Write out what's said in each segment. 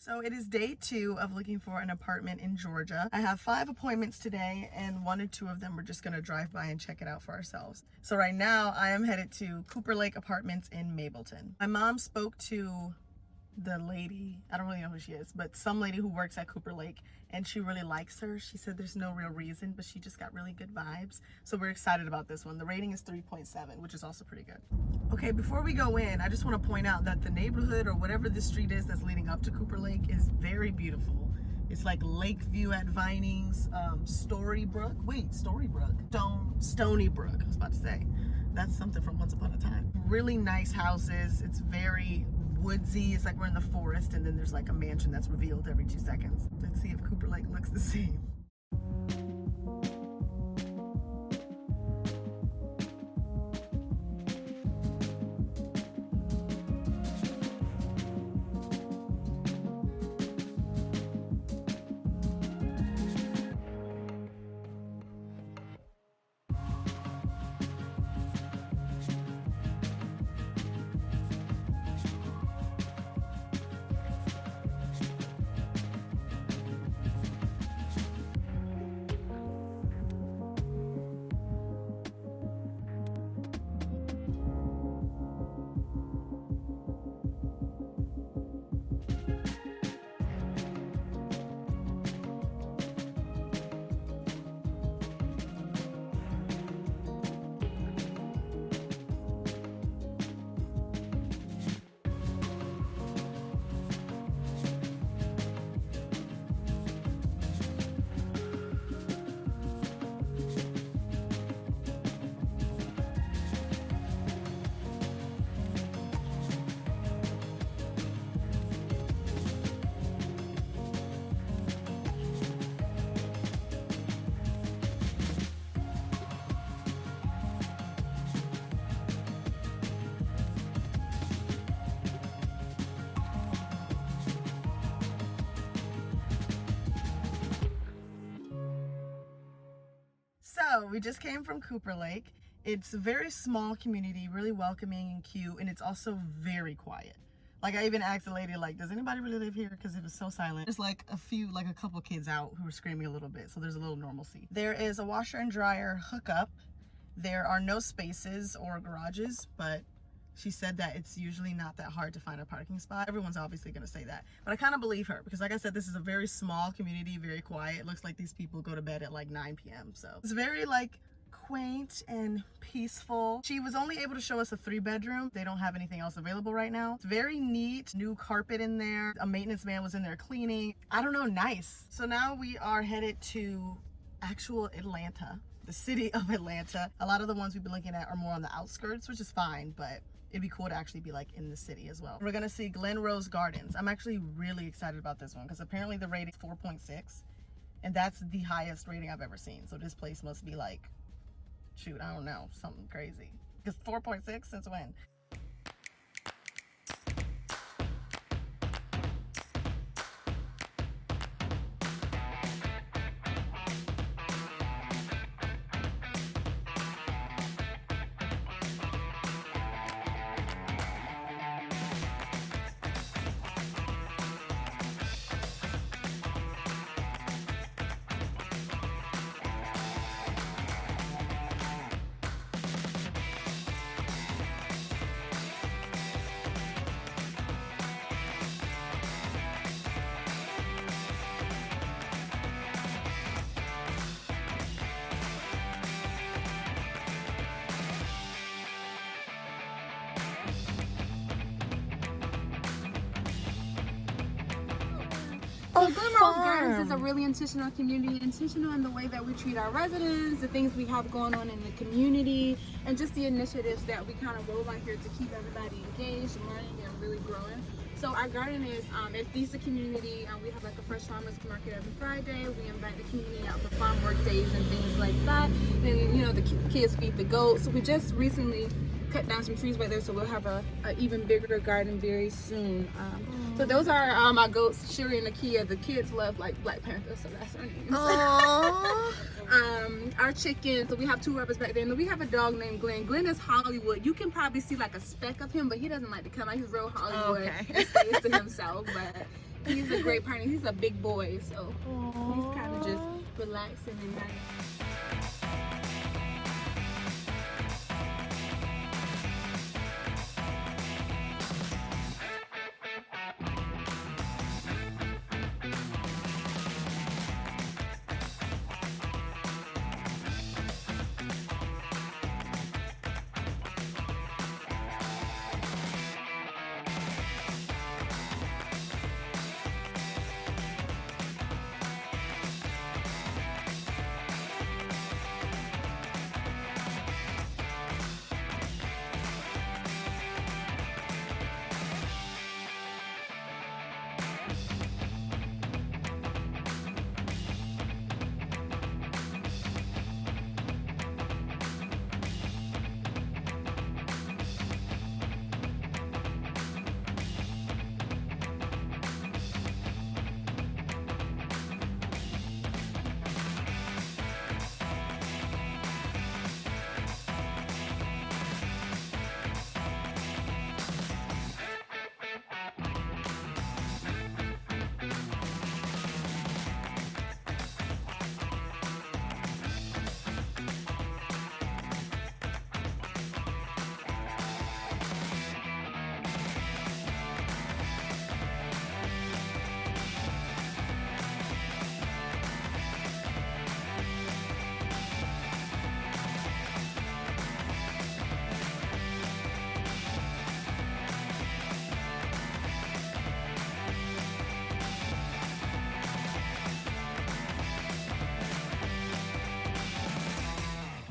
So it is day 2 of looking for an apartment in Georgia. I have 5 appointments today, and 1 or 2 of them we're just gonna drive by and check it out for ourselves. So right now I am headed to Cooper Lake Apartments in Mableton. My mom spoke to the lady, I don't really know who she is, but some lady who works at Cooper Lake, and she really likes her. She said there's no real reason, but she just got really good vibes. So we're excited about this one. The rating is 3.7, which is also pretty good. Okay, before we go in, I just want to point out that the neighborhood, or whatever this street is that's leading up to Cooper Lake, is very beautiful. It's like Lakeview at Vinings, Stony Brook, I was about to say. That's something from Once Upon a Time. Really nice houses. It's very woodsy. It's like we're in the forest, and then there's like a mansion that's revealed every 2 seconds. Let's see if Cooper Lake looks the same. So we just came from Cooper Lake. It's a very small community, really welcoming and cute, and it's also very quiet. Like, I even asked the lady, like, does anybody really live here? Because it was so silent. There's like a couple kids out who were screaming a little bit, so there's a little normalcy. There is a washer and dryer hookup. There are no spaces or garages, but she said that it's usually not that hard to find a parking spot. Everyone's obviously gonna say that, but I kind of believe her because, like I said, this is a very small community, very quiet. It looks like these people go to bed at like 9 p.m. So it's very like quaint and peaceful. She was only able to show us a 3-bedroom. They don't have anything else available right now. It's very neat, new carpet in there. A maintenance man was in there cleaning. I don't know, nice. So now we are headed to actual Atlanta, the city of Atlanta. A lot of the ones we've been looking at are more on the outskirts, which is fine, but it'd be cool to actually be like in the city as well. We're gonna see Glenrose Gardens. I'm actually really excited about this one because apparently the rating is 4.6, and that's the highest rating I've ever seen. So this place must be like, shoot, I don't know, something crazy. Because 4.6, since when? So Glenrose Gardens is a really intentional community, intentional in the way that we treat our residents, the things we have going on in the community, and just the initiatives that we kind of roll out here to keep everybody engaged, learning, and really growing. So our garden is, it feeds the community. We have like a fresh farmers market every Friday. We invite the community out for farm work days and things like that. Then, you know, the kids feed the goats. So we just recently cut down some trees right there, so we'll have a even bigger garden very soon. So those are my goats, Shuri and Nakia. The kids love like Black Panther, so that's our names. Our chickens, so we have 2 rubbers back there, and then we have a dog named Glenn. Glenn is Hollywood. You can probably see like a speck of him, but he doesn't like to come out. He's real Hollywood and stays to himself. But He's a great partner. He's a big boy, so he's kind of just relaxing and nice.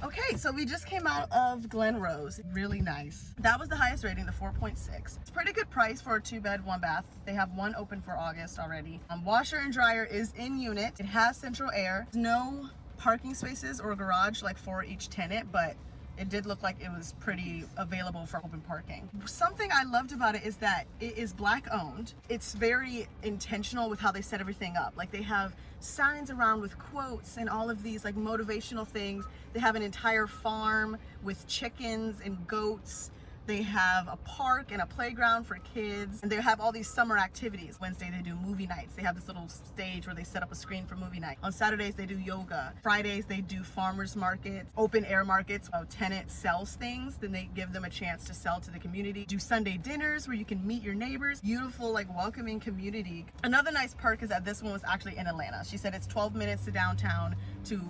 Okay, so we just came out of Glenrose. Really nice. That was the highest rating, the 4.6. It's a pretty good price for a 2-bed, 1-bath. They have one open for August already. Washer and dryer is in unit. It has central air. No parking spaces or garage like for each tenant, but it did look like it was pretty available for open parking. Something I loved about it is that it is Black owned. It's very intentional with how they set everything up. Like they have signs around with quotes and all of these like motivational things. They have an entire farm with chickens and goats. They have a park and a playground for kids, and they have all these summer activities. Wednesday they do movie nights. They have this little stage where they set up a screen for movie night. On Saturdays they do yoga. Fridays they do farmers markets, open air markets. A tenant sells things, then they give them a chance to sell to the community. Do Sunday dinners where you can meet your neighbors. Beautiful, like welcoming community. Another nice perk is that this one was actually in Atlanta. She said it's 12 minutes to downtown, to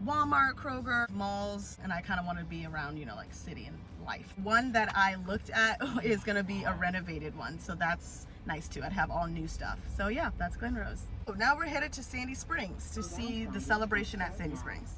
Walmart, Kroger, malls, and I kind of want to be around, you know, like city and life. One that I looked at is going to be a renovated one, so that's nice too. I'd have all new stuff. So yeah, that's Glenrose. So now we're headed to Sandy Springs to see the celebration at Sandy Springs.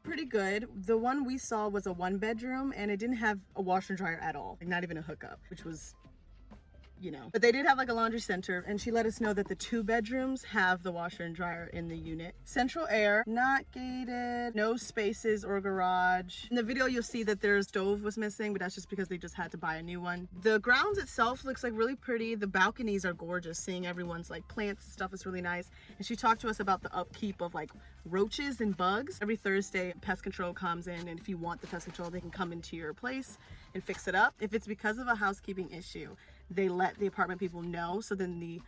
Pretty good. The one we saw was a 1-bedroom and it didn't have a washer and dryer at all, like not even a hookup, which was, you know, but they did have like a laundry center, and she let us know that the 2 bedrooms have the washer and dryer in the unit. Central air, not gated, no spaces or garage. In the video you'll see that their stove was missing, but that's just because they just had to buy a new one. The grounds itself looks like really pretty. The balconies are gorgeous. Seeing everyone's like plants and stuff is really nice. And she talked to us about the upkeep of like roaches and bugs. Every Thursday pest control comes in, and if you want the pest control, they can come into your place and fix it up. If it's because of a housekeeping issue, they let the apartment people know. So then the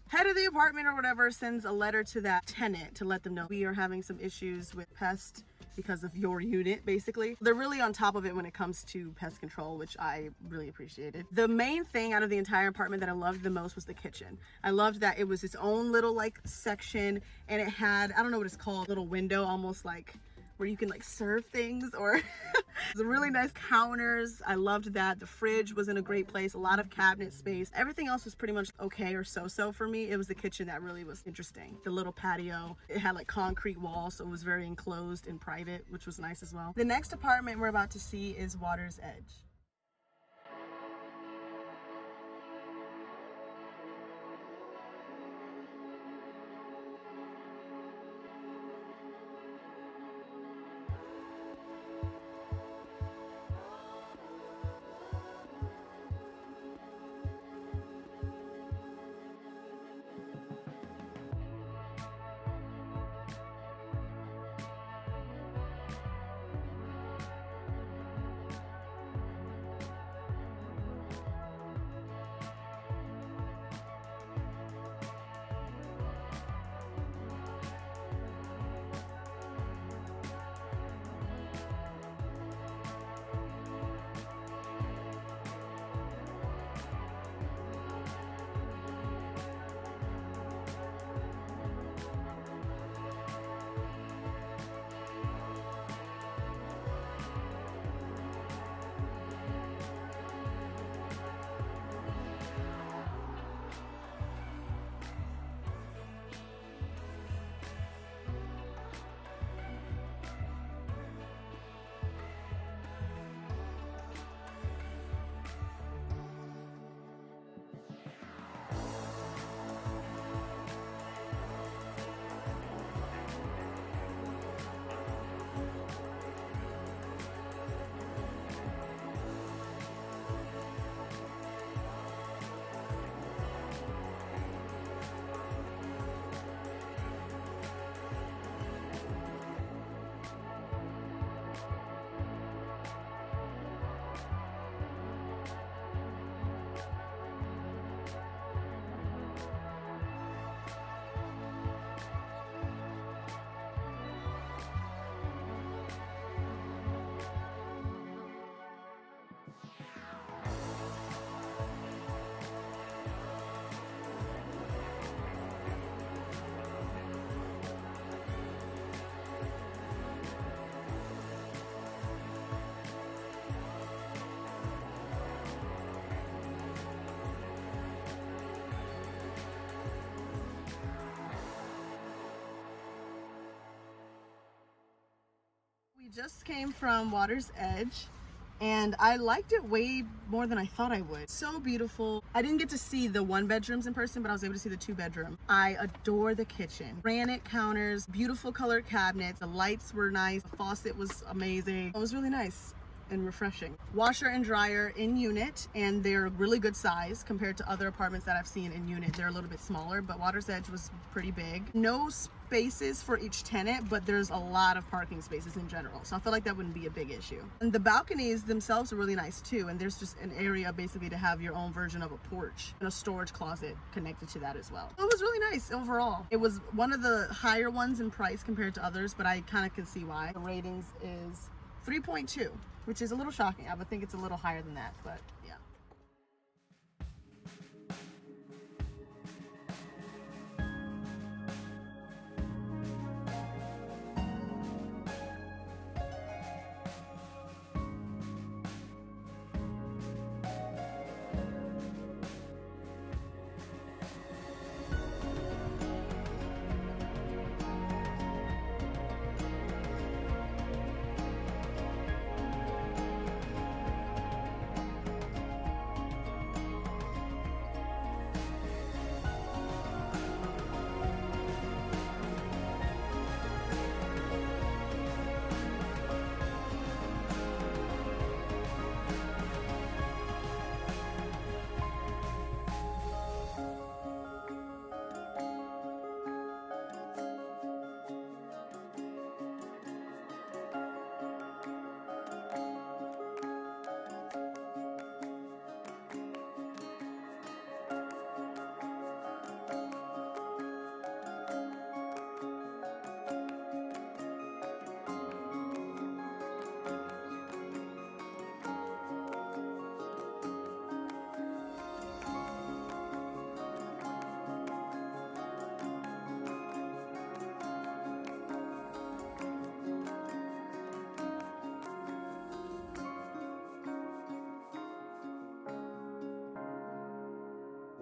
head of the apartment or whatever sends a letter to that tenant to let them know we are having some issues with pests because of your unit, basically. They're really on top of it when it comes to pest control, which I really appreciated. The main thing out of the entire apartment that I loved the most was the kitchen. I loved that it was its own little like section, and it had, I don't know what it's called, little window, almost like where you can like serve things, or the really nice counters. I loved that. The fridge was in a great place, a lot of cabinet space. Everything else was pretty much okay or so for me. It was the kitchen that really was interesting. The little patio, it had like concrete walls, so it was very enclosed and private, which was nice as well. The next apartment we're about to see is Water's Edge. We just came from Water's Edge, and I liked it way more than I thought I would. So beautiful. I didn't get to see the 1 bedrooms in person, but I was able to see the 2 bedroom. I adore the kitchen. Granite counters, beautiful colored cabinets, the lights were nice, the faucet was amazing. It was really nice and refreshing. Washer and dryer in unit, and they're really good size compared to other apartments that I've seen in unit. They're a little bit smaller, but Water's Edge was pretty big. No spaces for each tenant, but there's a lot of parking spaces in general, so I feel like that wouldn't be a big issue. And the balconies themselves are really nice too, and there's just an area basically to have your own version of a porch and a storage closet connected to that as well. It was really nice overall. It was one of the higher ones in price compared to others, but I kind of can see why. The ratings is 3.2, which is a little shocking. I would think it's a little higher than that, but yeah.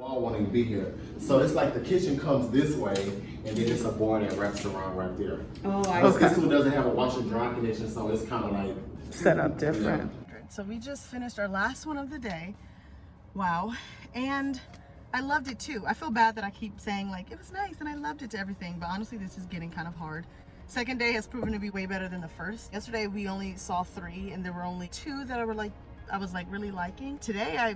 Wall won't even be here. So it's like the kitchen comes this way, and then it's a bar that wraps around right there. Oh, I But this one doesn't have a washer and dry connection, so it's kind of like set up different. So we just finished our last one of the day. Wow. And I loved it too. I feel bad that I keep saying like it was nice and I loved it to everything, but honestly this is getting kind of hard. Second day has proven to be way better than the first. Yesterday we only saw 3 and there were only 2 that I was really liking. Today I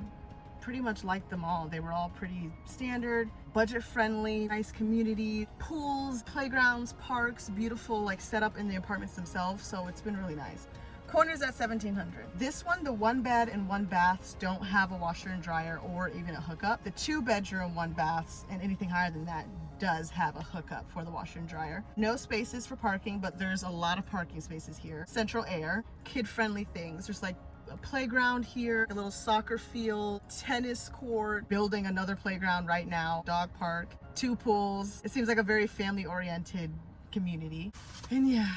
pretty much liked them all. They were all pretty standard, budget friendly, nice community, pools, playgrounds, parks, beautiful like setup in the apartments themselves. So it's been really nice. Corners at $1,700. This one, the 1 bed and 1 baths don't have a washer and dryer or even a hookup. The 2 bedroom, 1 baths and anything higher than that does have a hookup for the washer and dryer. No spaces for parking, but there's a lot of parking spaces here. Central air, kid-friendly things. There's like a playground here, a little soccer field, tennis court, building another playground right now, dog park, 2 pools. It seems like a very family-oriented community. And yeah,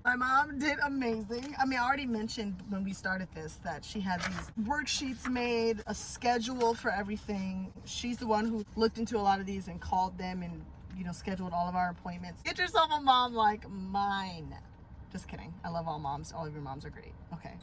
my mom did amazing. I mean, I already mentioned when we started this that she had these worksheets made, a schedule for everything. She's the one who looked into a lot of these and called them and, you know, scheduled all of our appointments. Get yourself a mom like mine. Just kidding. I love all moms. All of your moms are great. Okay.